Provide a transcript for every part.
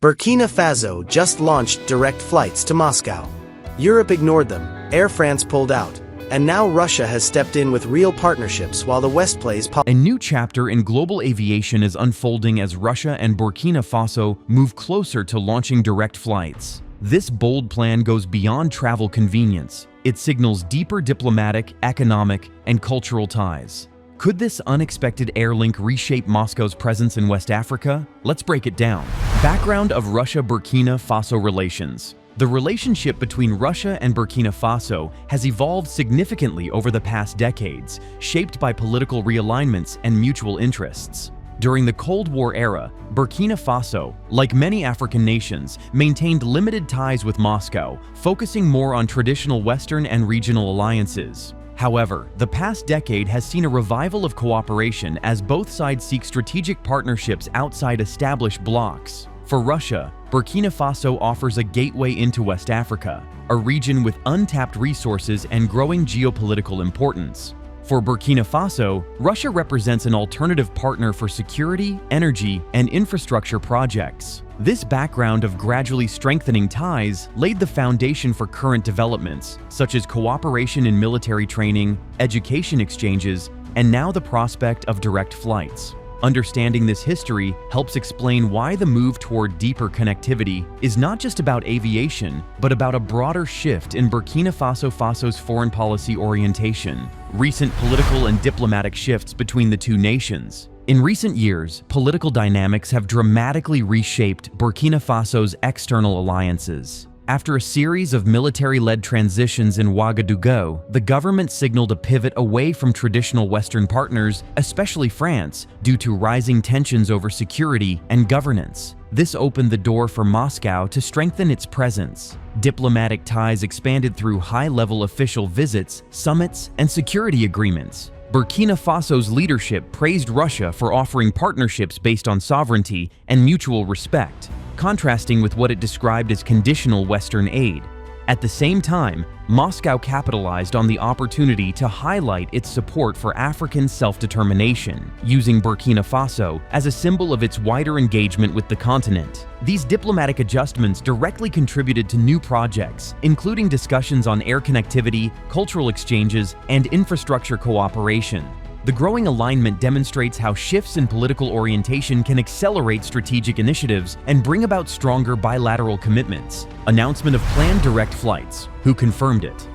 Burkina Faso just launched direct flights to Moscow. Europe ignored them, Air France pulled out, and now Russia has stepped in with real partnerships while the West plays A new chapter in global aviation is unfolding as Russia and Burkina Faso move closer to launching direct flights. This bold plan goes beyond travel convenience. It signals deeper diplomatic, economic, and cultural ties. Could this unexpected air link reshape Moscow's presence in West Africa? Let's break it down. Background of Russia-Burkina Faso relations. The relationship between Russia and Burkina Faso has evolved significantly over the past decades, shaped by political realignments and mutual interests. During the Cold War era, Burkina Faso, like many African nations, maintained limited ties with Moscow, focusing more on traditional Western and regional alliances. However, the past decade has seen a revival of cooperation as both sides seek strategic partnerships outside established blocs. For Russia, Burkina Faso offers a gateway into West Africa, a region with untapped resources and growing geopolitical importance. For Burkina Faso, Russia represents an alternative partner for security, energy, and infrastructure projects. This background of gradually strengthening ties laid the foundation for current developments, such as cooperation in military training, education exchanges, and now the prospect of direct flights. Understanding this history helps explain why the move toward deeper connectivity is not just about aviation, but about a broader shift in Burkina Faso's foreign policy orientation. Recent political and diplomatic shifts between the two nations. In recent years, political dynamics have dramatically reshaped Burkina Faso's external alliances. After a series of military-led transitions in Ouagadougou, the government signaled a pivot away from traditional Western partners, especially France, due to rising tensions over security and governance. This opened the door for Moscow to strengthen its presence. Diplomatic ties expanded through high-level official visits, summits, and security agreements. Burkina Faso's leadership praised Russia for offering partnerships based on sovereignty and mutual respect, contrasting with what it described as conditional Western aid. At the same time, Moscow capitalized on the opportunity to highlight its support for African self-determination, using Burkina Faso as a symbol of its wider engagement with the continent. These diplomatic adjustments directly contributed to new projects, including discussions on air connectivity, cultural exchanges, and infrastructure cooperation. The growing alignment demonstrates how shifts in political orientation can accelerate strategic initiatives and bring about stronger bilateral commitments. Announcement of planned direct flights. Who confirmed it?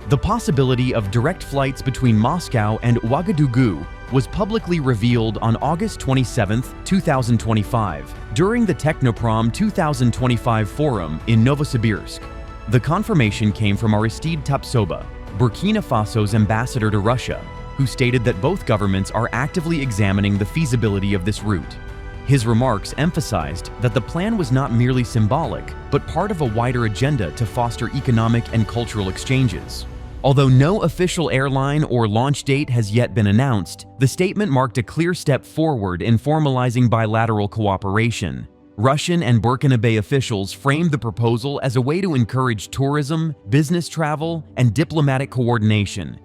The possibility of direct flights between Moscow and Ouagadougou was publicly revealed on August 27, 2025, during the Technoprom 2025 Forum in Novosibirsk. The confirmation came from Aristide Tapsoba, Burkina Faso's ambassador to Russia, who stated that both governments are actively examining the feasibility of this route. His remarks emphasized that the plan was not merely symbolic, but part of a wider agenda to foster economic and cultural exchanges. Although no official airline or launch date has yet been announced, the statement marked a clear step forward in formalizing bilateral cooperation. Russian and Burkinabe officials framed the proposal as a way to encourage tourism, business travel, and diplomatic coordination.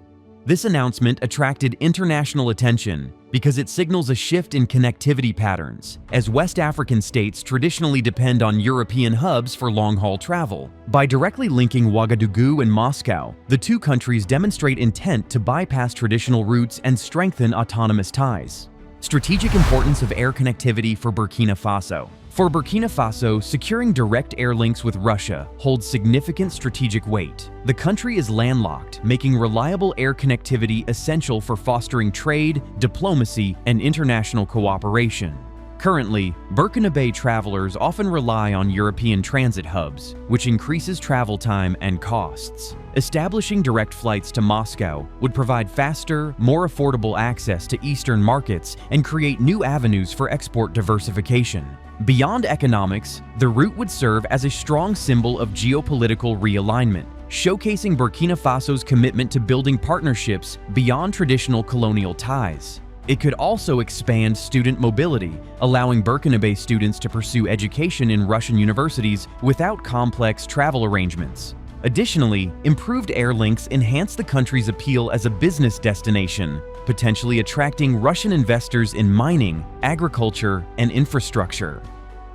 This announcement attracted international attention because it signals a shift in connectivity patterns, as West African states traditionally depend on European hubs for long-haul travel. By directly linking Ouagadougou and Moscow, the two countries demonstrate intent to bypass traditional routes and strengthen autonomous ties. Strategic importance of air connectivity for Burkina Faso. For Burkina Faso, securing direct air links with Russia holds significant strategic weight. The country is landlocked, making reliable air connectivity essential for fostering trade, diplomacy, and international cooperation. Currently, Burkinabe travelers often rely on European transit hubs, which increases travel time and costs. Establishing direct flights to Moscow would provide faster, more affordable access to Eastern markets and create new avenues for export diversification. Beyond economics, the route would serve as a strong symbol of geopolitical realignment, showcasing Burkina Faso's commitment to building partnerships beyond traditional colonial ties. It could also expand student mobility, allowing Burkinabe students to pursue education in Russian universities without complex travel arrangements. Additionally, improved air links enhance the country's appeal as a business destination, potentially attracting Russian investors in mining, agriculture, and infrastructure.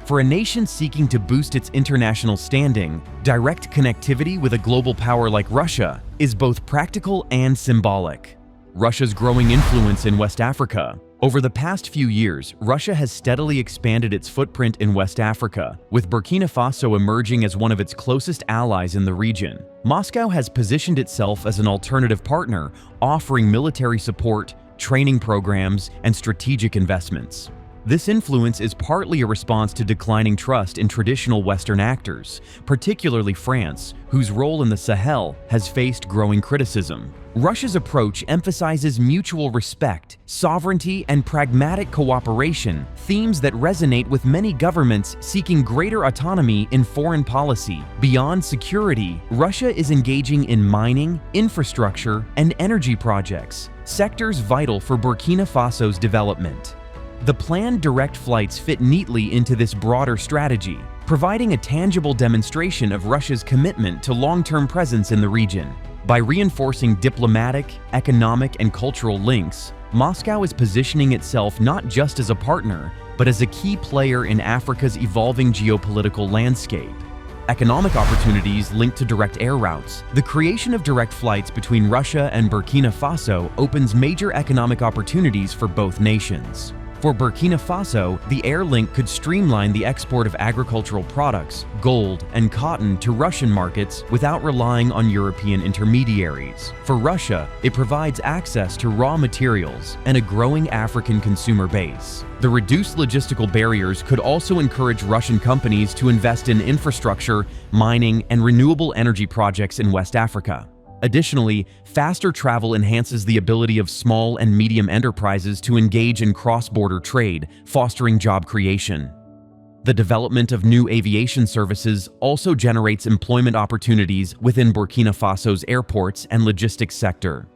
For a nation seeking to boost its international standing, direct connectivity with a global power like Russia is both practical and symbolic. Russia's growing influence in West Africa. Over the past few years, Russia has steadily expanded its footprint in West Africa, with Burkina Faso emerging as one of its closest allies in the region. Moscow has positioned itself as an alternative partner, offering military support, training programs, and strategic investments. This influence is partly a response to declining trust in traditional Western actors, particularly France, whose role in the Sahel has faced growing criticism. Russia's approach emphasizes mutual respect, sovereignty, and pragmatic cooperation, themes that resonate with many governments seeking greater autonomy in foreign policy. Beyond security, Russia is engaging in mining, infrastructure, and energy projects, sectors vital for Burkina Faso's development. The planned direct flights fit neatly into this broader strategy, providing a tangible demonstration of Russia's commitment to long-term presence in the region. By reinforcing diplomatic, economic, and cultural links, Moscow is positioning itself not just as a partner, but as a key player in Africa's evolving geopolitical landscape. Economic opportunities linked to direct air routes. The creation of direct flights between Russia and Burkina Faso opens major economic opportunities for both nations. For Burkina Faso, the air link could streamline the export of agricultural products, gold, and cotton to Russian markets without relying on European intermediaries. For Russia, it provides access to raw materials and a growing African consumer base. The reduced logistical barriers could also encourage Russian companies to invest in infrastructure, mining, and renewable energy projects in West Africa. Additionally, faster travel enhances the ability of small and medium enterprises to engage in cross-border trade, fostering job creation. The development of new aviation services also generates employment opportunities within Burkina Faso's airports and logistics sector.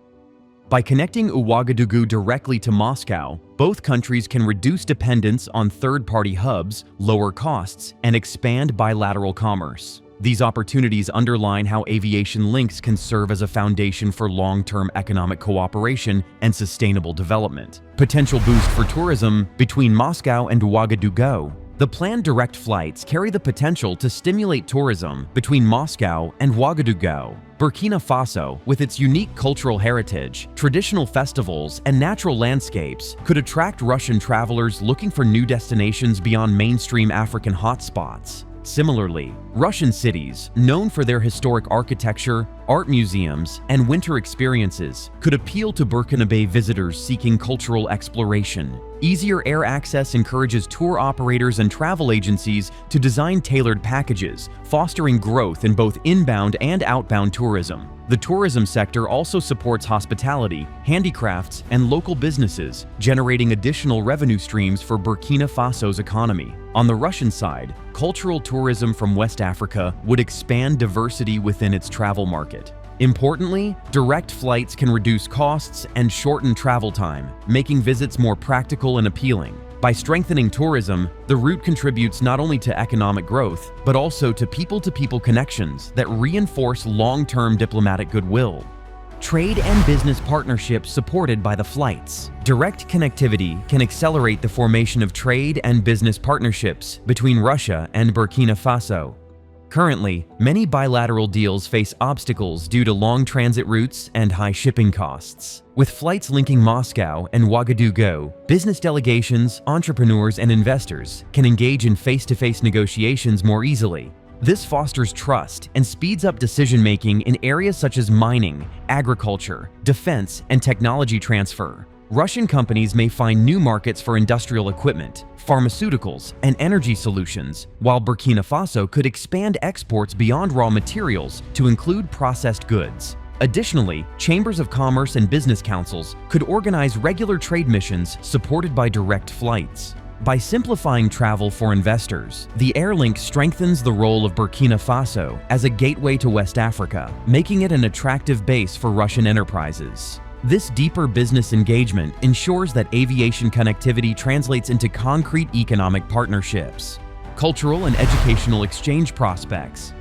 By connecting Ouagadougou directly to Moscow, both countries can reduce dependence on third-party hubs, lower costs, and expand bilateral commerce. These opportunities underline how aviation links can serve as a foundation for long-term economic cooperation and sustainable development. Potential boost for tourism between Moscow and Ouagadougou. The planned direct flights carry the potential to stimulate tourism between Moscow and Ouagadougou. Burkina Faso, with its unique cultural heritage, traditional festivals, and natural landscapes, could attract Russian travelers looking for new destinations beyond mainstream African hotspots. Similarly, Russian cities, known for their historic architecture, art museums, and winter experiences, could appeal to Burkinabe visitors seeking cultural exploration. Easier air access encourages tour operators and travel agencies to design tailored packages, fostering growth in both inbound and outbound tourism. The tourism sector also supports hospitality, handicrafts, and local businesses, generating additional revenue streams for Burkina Faso's economy. On the Russian side, cultural tourism from West Africa would expand diversity within its travel market. Importantly, direct flights can reduce costs and shorten travel time, making visits more practical and appealing. By strengthening tourism, the route contributes not only to economic growth, but also to people-to-people connections that reinforce long-term diplomatic goodwill. Trade and business partnerships supported by the flights. Direct connectivity can accelerate the formation of trade and business partnerships between Russia and Burkina Faso. Currently, many bilateral deals face obstacles due to long transit routes and high shipping costs. With flights linking Moscow and Ouagadougou, business delegations, entrepreneurs, and investors can engage in face-to-face negotiations more easily. This fosters trust and speeds up decision-making in areas such as mining, agriculture, defense, and technology transfer. Russian companies may find new markets for industrial equipment, pharmaceuticals, and energy solutions, while Burkina Faso could expand exports beyond raw materials to include processed goods. Additionally, chambers of commerce and business councils could organize regular trade missions supported by direct flights. By simplifying travel for investors, the Airlink strengthens the role of Burkina Faso as a gateway to West Africa, making it an attractive base for Russian enterprises. This deeper business engagement ensures that aviation connectivity translates into concrete economic partnerships. Cultural and educational exchange prospects.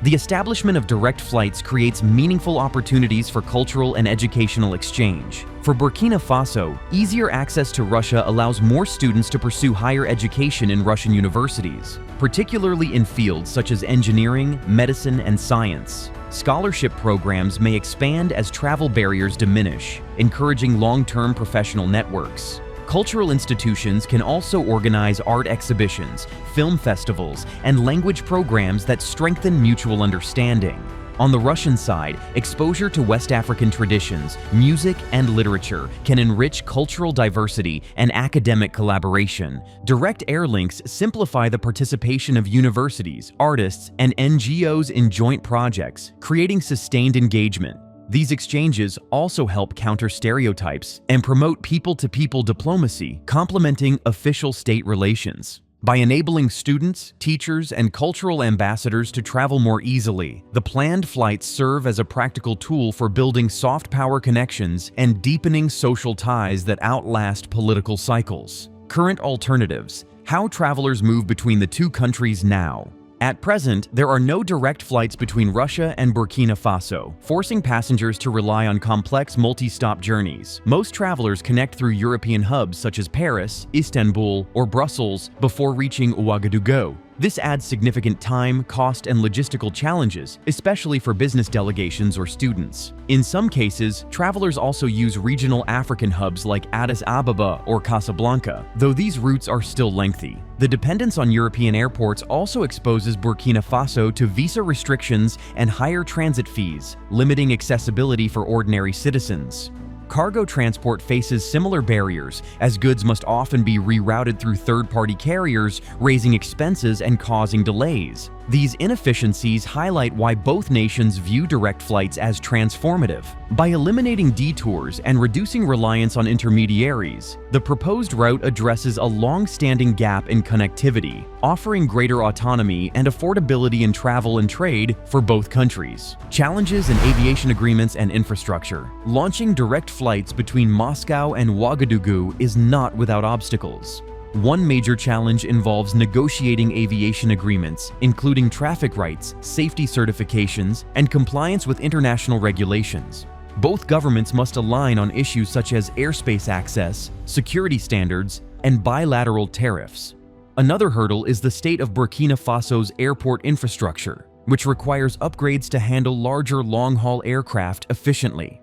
The establishment of direct flights creates meaningful opportunities for cultural and educational exchange. For Burkina Faso, easier access to Russia allows more students to pursue higher education in Russian universities, particularly in fields such as engineering, medicine, and science. Scholarship programs may expand as travel barriers diminish, encouraging long-term professional networks. Cultural institutions can also organize art exhibitions, film festivals, and language programs that strengthen mutual understanding. On the Russian side, exposure to West African traditions, music, and literature can enrich cultural diversity and academic collaboration. Direct air links simplify the participation of universities, artists, and NGOs in joint projects, creating sustained engagement. These exchanges also help counter stereotypes and promote people-to-people diplomacy, complementing official state relations. By enabling students, teachers, and cultural ambassadors to travel more easily, the planned flights serve as a practical tool for building soft power connections and deepening social ties that outlast political cycles. Current alternatives: how travelers move between the two countries now. At present, there are no direct flights between Russia and Burkina Faso, forcing passengers to rely on complex multi-stop journeys. Most travelers connect through European hubs such as Paris, Istanbul, or Brussels before reaching Ouagadougou. This adds significant time, cost, and logistical challenges, especially for business delegations or students. In some cases, travelers also use regional African hubs like Addis Ababa or Casablanca, though these routes are still lengthy. The dependence on European airports also exposes Burkina Faso to visa restrictions and higher transit fees, limiting accessibility for ordinary citizens. Cargo transport faces similar barriers, as goods must often be rerouted through third-party carriers, raising expenses and causing delays. These inefficiencies highlight why both nations view direct flights as transformative. By eliminating detours and reducing reliance on intermediaries, the proposed route addresses a long-standing gap in connectivity, offering greater autonomy and affordability in travel and trade for both countries. Challenges in aviation agreements and infrastructure. Launching direct flights between Moscow and Ouagadougou is not without obstacles. One major challenge involves negotiating aviation agreements, including traffic rights, safety certifications, and compliance with international regulations. Both governments must align on issues such as airspace access, security standards, and bilateral tariffs. Another hurdle is the state of Burkina Faso's airport infrastructure, which requires upgrades to handle larger long-haul aircraft efficiently.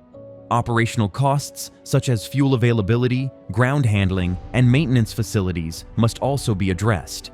Operational costs, such as fuel availability, ground handling, and maintenance facilities, must also be addressed.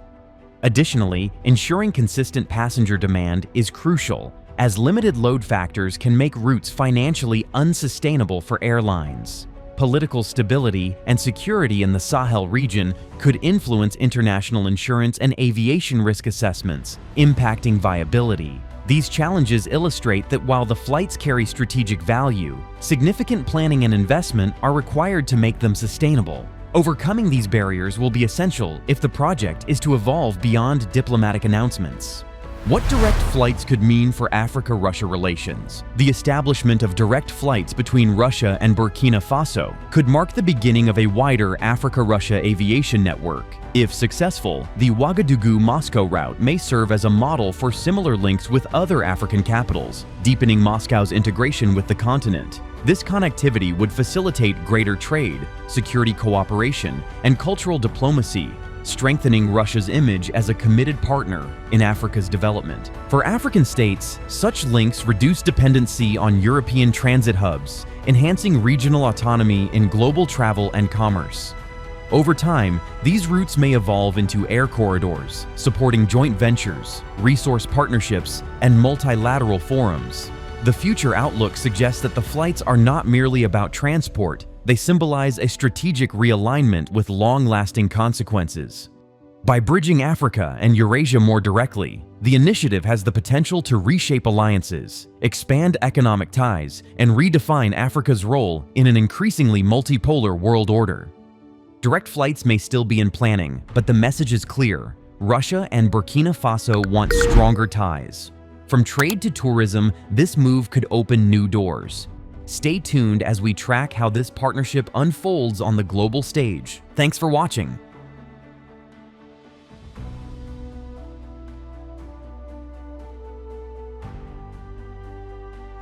Additionally, ensuring consistent passenger demand is crucial, as limited load factors can make routes financially unsustainable for airlines. Political stability and security in the Sahel region could influence international insurance and aviation risk assessments, impacting viability. These challenges illustrate that while the flights carry strategic value, significant planning and investment are required to make them sustainable. Overcoming these barriers will be essential if the project is to evolve beyond diplomatic announcements. What direct flights could mean for Africa-Russia relations? The establishment of direct flights between Russia and Burkina Faso could mark the beginning of a wider Africa-Russia aviation network. If successful, the Ouagadougou-Moscow route may serve as a model for similar links with other African capitals, deepening Moscow's integration with the continent. This connectivity would facilitate greater trade, security cooperation, and cultural diplomacy, strengthening Russia's image as a committed partner in Africa's development. For African states, such links reduce dependency on European transit hubs, enhancing regional autonomy in global travel and commerce. Over time, these routes may evolve into air corridors, supporting joint ventures, resource partnerships, and multilateral forums. The future outlook suggests that the flights are not merely about transport, they symbolize a strategic realignment with long-lasting consequences. By bridging Africa and Eurasia more directly, the initiative has the potential to reshape alliances, expand economic ties, and redefine Africa's role in an increasingly multipolar world order. Direct flights may still be in planning, but the message is clear. Russia and Burkina Faso want stronger ties. From trade to tourism, this move could open new doors. Stay tuned as we track how this partnership unfolds on the global stage. Thanks for watching.